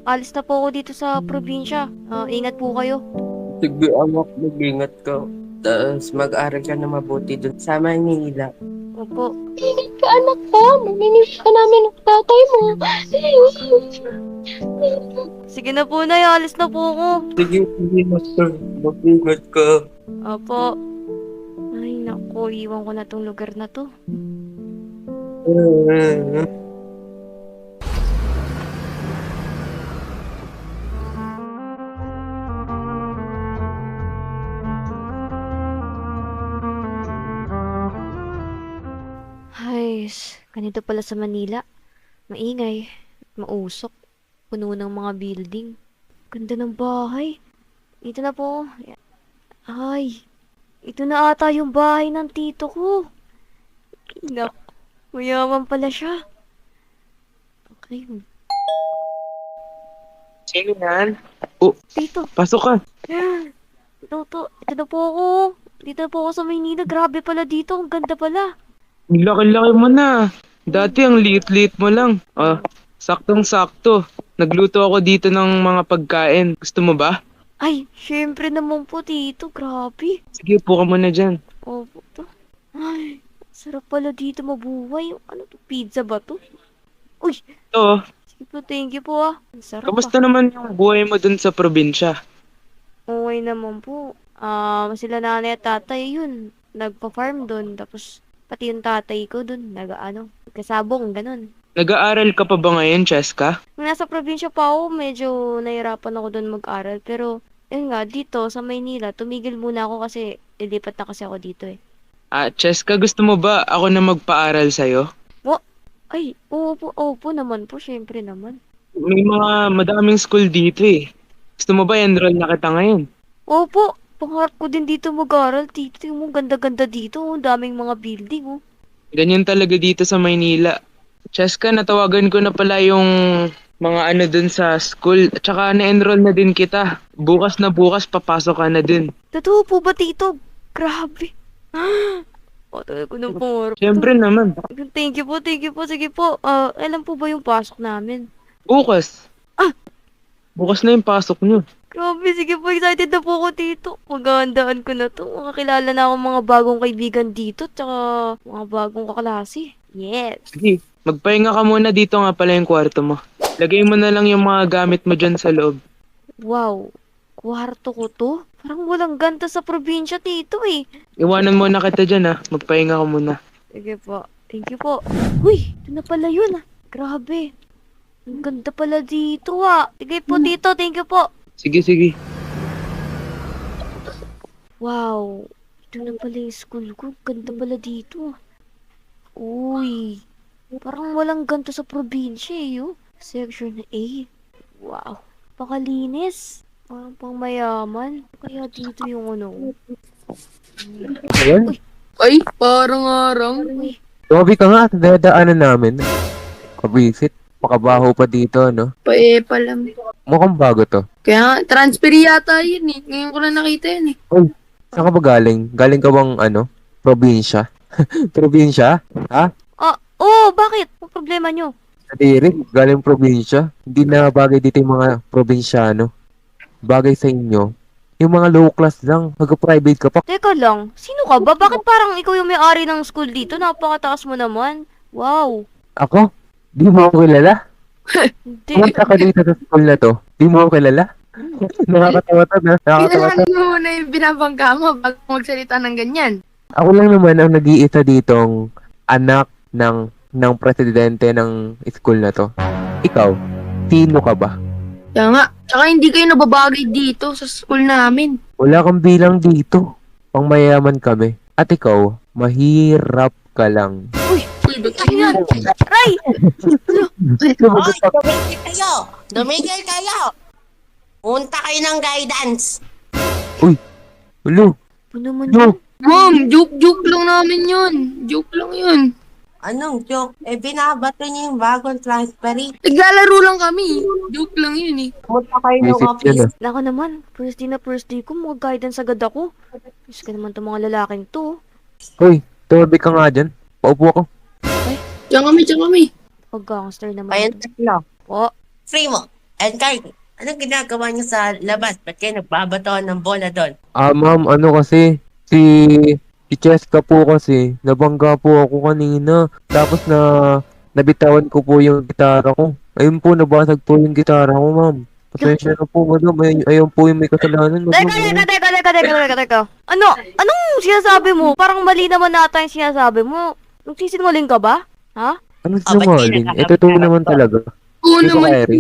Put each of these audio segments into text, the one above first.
Alis na po ako dito sa probinsya. Ingat po kayo. Sige, anak, mag-ingat ka. Tapos mag-aral ka na mabuti dun sa Manila. Opo. Ingat ka, anak ka. Mamimiss ka namin ng tatay mo. Sige na po, Nay. Alis na po ako. Sige, sige, master. Mag-ingat ka. Opo. Ay, naku. Iwan ko na tong lugar na to. Ay, ganito pala sa Manila. Maingay. Mausok. Puno ng mga building. Ganda ng bahay. Ito na po. Ay, ito na ata yung bahay ng tito ko. Nak, mayaman pala siya. Okay. Sino yan? Tito, Pasok ka. ito na po ako. Dito na po ako sa Maynila. Grabe pala dito. Ang ganda pala. Ang laki-laki mo na. Dati ang liit-liit mo lang. Saktong-sakto. Nagluto ako dito ng mga pagkain. Gusto mo ba? Ay, syempre naman po, tito. Grabe. Sige, upo ka muna dyan. Opo to. Ay, sarap pala dito mabuhay. Ano to? Pizza ba to? Uy, Ito, sige po, thank you po ah. Ang sarap kamusta ah. naman yung buhay mo dun sa probinsya? Okay naman po. Sila nanay at tatay yun. Nagpa-farm doon. Tapos, pati yung tatay ko doon. Kasabong, ganun. Nag-aaral ka pa ba ngayon, Cheska? Nung nasa probinsya pa ako, medyo nahirapan ako doon mag-aral. Pero, yun nga, dito sa Maynila, tumigil muna ako kasi lilipat na kasi ako dito eh. Cheska, gusto mo ba ako na magpaaral sa'yo? Ay, opo naman po, syempre naman. May mga madaming school dito eh. Gusto mo ba enroll na kita ngayon? Opo, pangarap ko din dito mag-aral. Tito, yung mo, ganda-ganda dito. Ang daming mga building, oh. Ganyan talaga dito sa Maynila. Cheska, natawagan ko na pala yung mga ano dun sa school. At saka na-enroll na din kita. Bukas na bukas, papasok ka na din. Totoo po ba, tito? Grabe. Tagal ko ng pangarap to. Siyempre naman. Thank you po. Sige po. Alam po ba yung pasok namin? Bukas. Bukas na yung pasok nyo. Grabe, sige po. Excited na po ako, tito. Magandaan ko na to. Makakilala na ako mga bagong kaibigan dito. Tsaka mga bagong kaklase. Yes. Sige, magpahinga ka muna dito nga pala yung kwarto mo. Lagay mo na lang yung mga gamit mo dyan sa loob. Wow. Kwarto ko to? Parang walang ganta sa probinsya, tito eh. Iwanan mo na kita dyan Magpahinga ka muna. Sige po. Thank you po. Uy, ito na pala yun ah. Grabe. Ang ganda pala dito ah. Sige po, tito. Thank you po. Sige, sige. Wow. Ito na pala yung school ko. Ganda pala dito. Uy. Parang walang ganto sa probinsya eh, oh. Section A. Wow. Pakalinis. Parang pang mayaman. Kaya dito yung ano. Ayan. Ay, parang arang. Uy. Tumabi ka nga at dadaanan namin. Kabisit. Makabaho pa dito, no? Pa lang. Mukhang bago to. Kaya nga, transfer yata yun eh. Ngayon ko na nakita yun eh. Saan ka ba galing? Galing ka bang, probinsya? Probinsya? Ha? Bakit? Ang problema nyo? Nadiri, galing probinsya. Hindi na bagay dito yung mga probinsyano. Bagay sa inyo. Yung mga low class lang. Mag-private ka pa. Teka lang. Sino ka ba? Bakit parang ikaw yung may-ari ng school dito? Napakataas mo naman. Wow. Ako? Di mo ako kilala? Hindi. Pumunta ka dito sa school na to. Di mo ako kilala? Nakakatawa to, na. Nakakatawa to. Kailangan mo na yung binabangga mo bago magsalita ng ganyan. Ako lang naman ang nag-iisa ditong anak ng presidente ng school na to. Ikaw, sino ka ba? Kaya nga, tsaka hindi kayo nababagay dito sa school namin. Wala kang bilang dito. Pang mayaman kami. At ikaw, mahirap ka lang. Uy, Ano yan? Aray! Hoy, tumigil kayo! Tumigil kayo! Punta kayo ng guidance! Ulo, Ano naman no. yun? ma'am, joke lang namin yun. Joke lang yun. Anong joke? Binabato niyo yung bagong transferee. Naglalaro lang kami. Joke lang yun eh. Punta kayo ng Visit office. yan Nako naman, first day ko, mga guidance agad ako. Diyos ka naman itong mga lalaking to. Hoy, tumabi ka nga dyan. Paupo ako. Diyan kami. Pag-gangster naman. Ayun, ito. tatlo. Po, Free mo. And Kai, anong ginagawa niyo sa labas? Ba't kayo nagbabato ng bola doon? Ma'am, ano kasi, si, si Cheska po kasi, nabangga po ako kanina. Tapos nabitawan ko po yung gitara ko. Ayun po, nabasag po yung gitara ko, ma'am. Pasensya na po, madam. Ayun po yung may kasalanan, madam. Teka. Anong sinasabi mo? Parang mali naman nata yung sinasabi mo. Nagsisinungaling ka ba? Ha? Ano ba't kayo sinungaling? nagkakaroon Ito ng naman to? talaga. Oo Gusto naman. ka, Eri?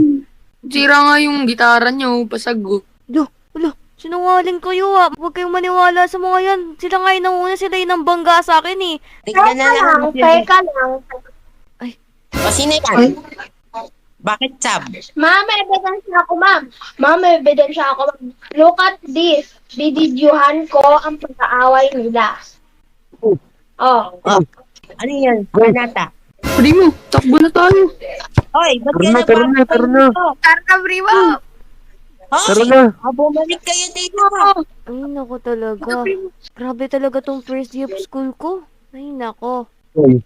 Sira nga yung gitara niyo, pasag. Wala, sinungaling kayo ha. Huwag kayong maniwala sa mga yan. Sila nga yung nauna, sila yung nambangga sa akin eh. Tignan na lang. lang. O, sino yan? Bakit sab? Ma'am, may ebidensya ako, ma'am. Ma'am, may ebidensya ako, ma'am. Look at this. Bididyuhan ko ang pag-aaway nila. Oh. Ano yan? Kanata. Primo, takbo na tayo. Hoy, ba't kayo Tara na, tara na. Tara, Primo! Tara Hoy, na. bumalik kayo dito. Ay, nako talaga. Grabe talaga tong first day of school ko. Ay, nako. Hoy,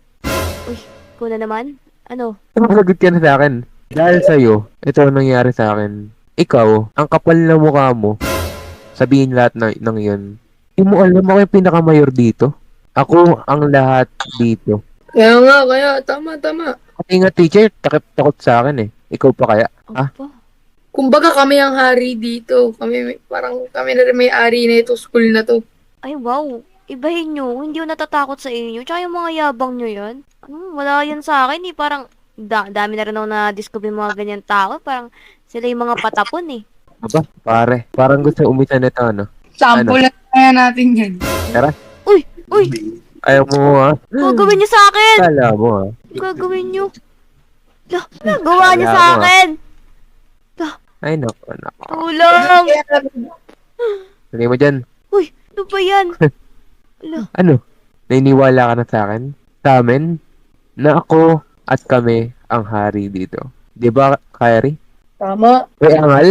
Ikaw na naman? Ano? sumasagot ka na sa akin. Dahil sa'yo, ito ang nangyari sa akin. Ikaw, ang kapal na mukha mo, sabihin lahat ng yun. Hindi mo alam ako yung pinakamayor dito. Ako ang lahat dito. Kaya, tama. Pati nga teacher, takot sa akin eh. Ikaw pa kaya? Ha? Opo. Kumbaga kami ang hari dito. Parang kami na rin may-ari na ito, school na to. Ay, wow. Ibahin nyo. Hindi ako natatakot sa inyo. Tsaka yung mga yabang nyo yan. Wala yan sa akin eh. Parang dami na rin ako na-discover yung mga ganyan tao. Parang sila yung mga patapon eh. Aba, pare. Parang gusto umisa na ito, ano? Sample na kaya natin yan. Uy! Ayaw mo, ha? Gagawin nyo sa akin! Kala mo, ha? Gagawin nyo. Nagawa nyo Wala sa mo, akin! Ay, nako. Tulong! Lagay mo dyan. Uy! Ano ba yan? Ano? Naniniwala ka na sa akin? Sa amin? Na ako at kami ang hari dito. Di ba, Kyrie? Tama. May angal?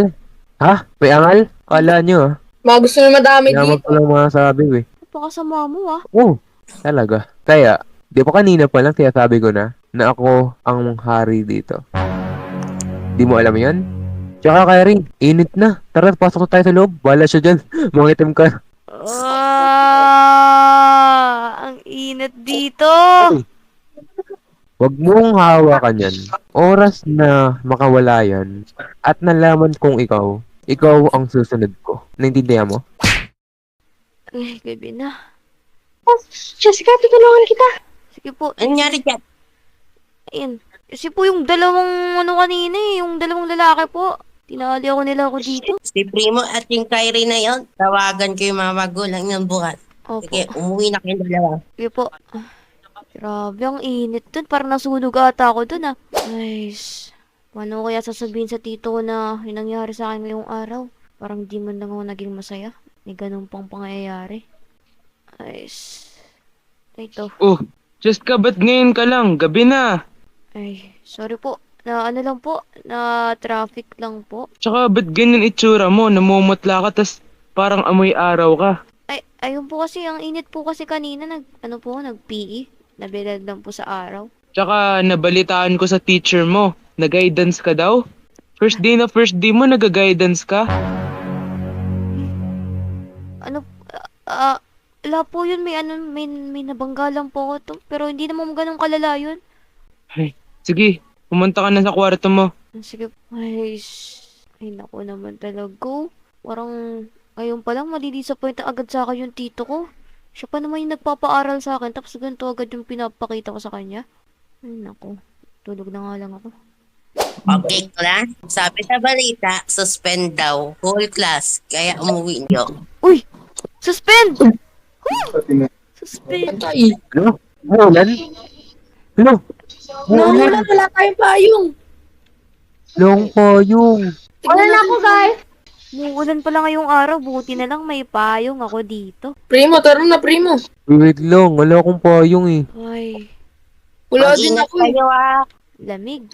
Ha? May angal? Kala nyo, ha? Mga gusto na madami Kaya dito. ko lang masasabi, eh. Napakasama mo ah. Oh, talaga. Kaya, di ba kanina pa lang sinasabi ko na ako ang hari dito. Di mo alam yan? Tsaka, Kyrie, init na. Tara, pasok na tayo sa loob. Bala siya dyan. Mangitim ka. Ang init dito. Huwag mong hawakan yan. Oras na makawala yan at nalaman kong ikaw ang susunod ko. Naintindihan mo? Ay, gabi na. Jessica, tutulungan kita. Sige po. Ano nangyari dyan? Ayun. Kasi po yung dalawang kanina eh. Yung dalawang lalaki po. Tinali nila ako dito. Si Primo at yung Kyrie na yon, tawagan ko yung mga magulang ng bukas. Opo. Sige, umuwi na kayong dalawa. Sige po. Grabe, ang init dun. Parang nasunog ata ako dun ah. Nice. Paano ko kaya sasabihin sa tito ko na yung nangyari sa akin ngayong araw? Parang di man lang ako naging masaya. May ganun pang pangyayari. Nice. Ito. Oh, just ka, ba't ngayon ka lang? Gabi na. Ay, sorry po. Na ano lang po, na traffic lang po. Tsaka ba't ganyan itsura mo? Namumutla ka, tas parang amoy araw ka. Ay, ayun po kasi, ang init po kasi kanina, nag-PE. Nabilad lang po sa araw. Tsaka nabalitaan ko sa teacher mo, nag-guidance ka daw? First day mo, nag-guidance ka? Wala po yun, may nabangga lang po ako to. Pero hindi naman ganun kalala yun. Sige, pumunta ka na sa kwarto mo. Sige, ay, naku naman talaga. Parang, ngayon pa lang, madi-disappoint agad sa akin yung tito ko. Siya pa naman yung nagpapaaral sa akin, tapos ganito agad yung pinapakita ko sa kanya. Ay, naku. Tulog na nga lang ako. Okay, class. Sabi sa balita, suspend daw. Whole class. Kaya umuwi niyo. Uy! Suspend! Suspend! Ano? Umulan? Ano? Umulan? Wala tayong payong. Long payong. Wala na ako, guys. Muulan pala ngayong araw, buti na lang may payong ako dito. Primo, tara na, Primo. Wait lang, wala akong payong eh. Ay, Wala din Mag-ingat ako eh. kayo ah. lamig.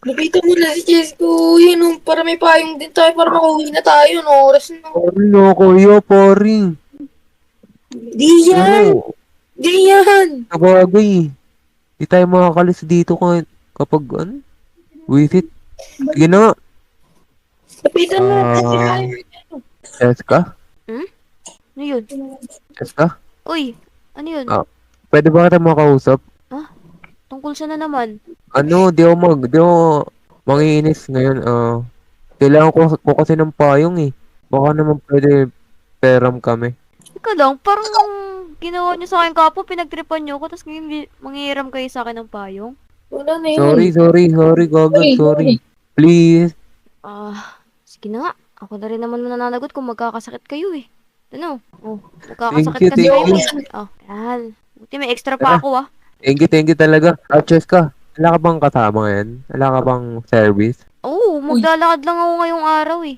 Lapitan mo na si Jessica. Yun, para may payong din tayo, para makauwi na tayo. No? Oras na. Pari na kaya, pari. Di yan! Ano? Di yan! Sabagay. Di tayo makakalis dito kapag ano? With it. Sige na nga. Kapitan mo. Cheska? Ano yun? Cheska? Uy, ano yun? Ah. Pwede ba kita makausap? Tungkol sa na naman. Ano, di ako mangiinis ngayon. Kailangan ko kasi ng payong eh. Baka naman pwede peram kami. Ika lang, parang ginawa niyo sa akin kapo, pinagtripan niyo ako, tapos ngayon manghihiram kayo sa akin ng payong. Wala na yun. Sorry, gagawin, sorry. Please. Sige na nga. Ako na rin naman mananagot kung magkakasakit kayo eh. Ano? Oh, Thank magkakasakit you, kasi thank kayo you. eh. Oh, yan. Buti may extra pa ako ah. Thank you talaga. Cheska, wala ka bang kasama ngayon? Wala ka bang service? Oo, maglalakad lang ako ngayong araw eh.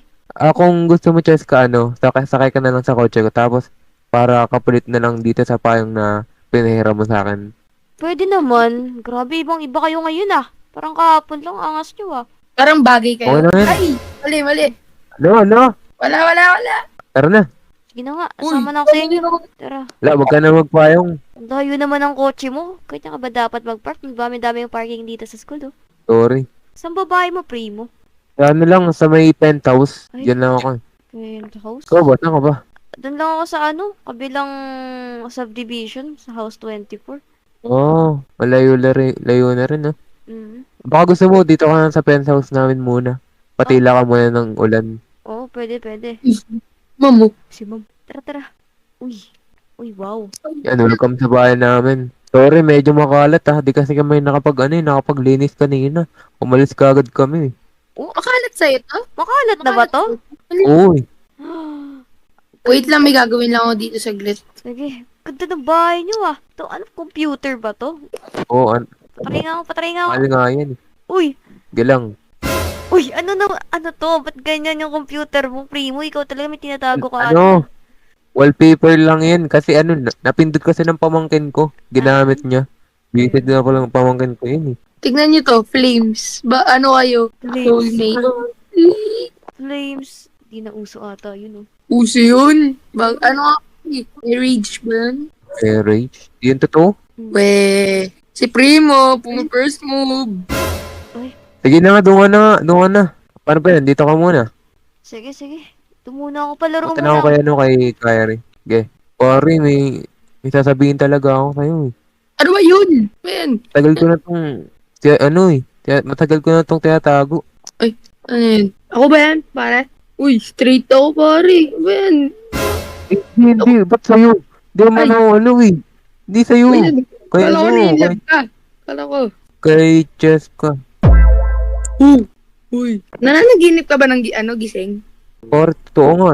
Kung gusto mo, Cheska, sakay ka na lang sa kotse ko. Tapos, para kapalit na lang dito sa payong na pinahiram mo sa akin. Pwede naman. Grabe, iba kayo ngayon ah. Parang kahapon lang, angas nyo ah. Parang bagay kayo. Okay lang yan. Ay, mali. Ano? Wala. Tara na. Sige na nga, asama na ako sa inyo. Tara. Wala, wag ka na magpayong. Ang layo naman ang kotse mo. Kaya ka ba dapat mag-park? Dami-dami yung parking dito sa school oh. Sorry. Saan babae mo, primo? Ano lang, sa may penthouse. Ay. Diyan lang ako. House? Ikaw ba? Saan ka ba? Doon lang ako sa kabilang subdivision, sa house 24. Malayo na rin, ah. Mm. Baka gusto mo, dito ka na sa penthouse namin muna. Patila ka muna ng ulan. Oo, pwede. Mamo. Si ma'am. Tara. Uy, wow. Yan, welcome sa bahay namin. Sorry, medyo makalat Di kasi kami nakapaglinis kanina. Umalis ka agad kami. Makalat sa'yo to? Makalat na ba to? Uy, Wait lang, may gagawin lang ako dito saglit. Sige, ganda ng bahay niyo ah. To, computer ba to? Pataringa ako. mahal nga yan. Uy, Galang. ano to? Ba't ganyan yung computer mo, primo? Ikaw talaga may tinatago ka Wallpaper lang yan. Kasi napindot kasi ng pamangkin ko. Ginamit niya. Visit na pala ng pamangkin ko yun eh. Tignan nyo to, flames. Ano kayo? Soulmate. Flames. Di na uso ata, yun oh. Uso yun. Rage ba yun? Rage. Yun totoo? Si Primo, first move. Sige na nga, doon ka na. Paano ba yan? Dito ka muna. Sige. Ito muna ako, palaro Punta na ako kay Kyrie. Okay. Sorry, may sasabihin talaga ako sa'yo eh. Ano ba yun? Man. Matagal ko na tong tinatago. Ano yun? Ako ba yan, pare? Uy, straight ako, pare. Man. Hindi, ba't sa'yo? Di naman ako Hindi sa'yo. Kaya Kala ko nilab ka. Kala ko. Kay Cheska. Uy. Nananaginip ka ba ng gising? Or, totoo nga.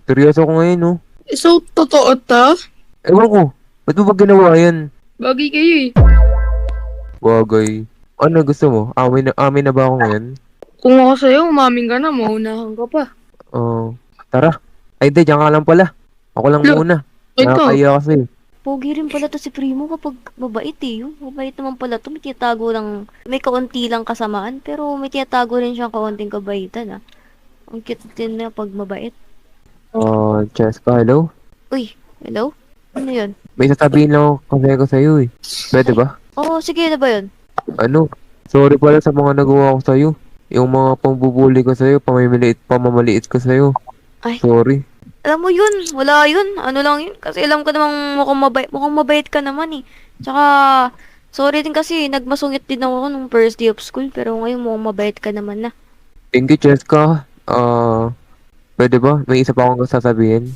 Seryoso ako ngayon, no? So, totoo to? Ewan ko, ba't mo ba ginawa yan? Bagay kayo eh. Bagay. Ano gusto mo? Amin na ba ako ngayon? Kung ako sa'yo, umaming ka na, maunahan ka pa. Tara. Ay, di, diyan ka lang pala. Ako lang Lo, muna. ito. Nakakaya kasi. Pogi rin pala to si Primo kapag mabait eh. Mabait naman pala to. May tinatago lang, may kaunti lang kasamaan, pero may tinatago rin siyang kaunting kabaitan ah. Ang cute din na pag mabait. Cheska, hello? Uy, hello? Ano yun? May sasabihin lang ako kasi ko sa'yo eh. Pwede ba? Oo, sige na ba yun? Sorry pala sa mga nagawa ko sa'yo. Yung mga pambubuli ko sa'yo, pamamaliit ko sa'yo. Ay. Sorry. Alam mo yun, wala yun. Ano lang yun. Kasi alam ko namang mukhang mabait ka naman eh. Tsaka, sorry din kasi nagmasungit din ako nung first day of school. Pero ngayon mukhang mabait ka naman na. Thank you, Cheska. Pwede ba? May isa pa akong sasabihin.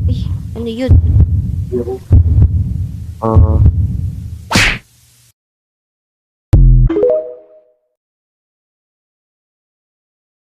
Ay, ano yun?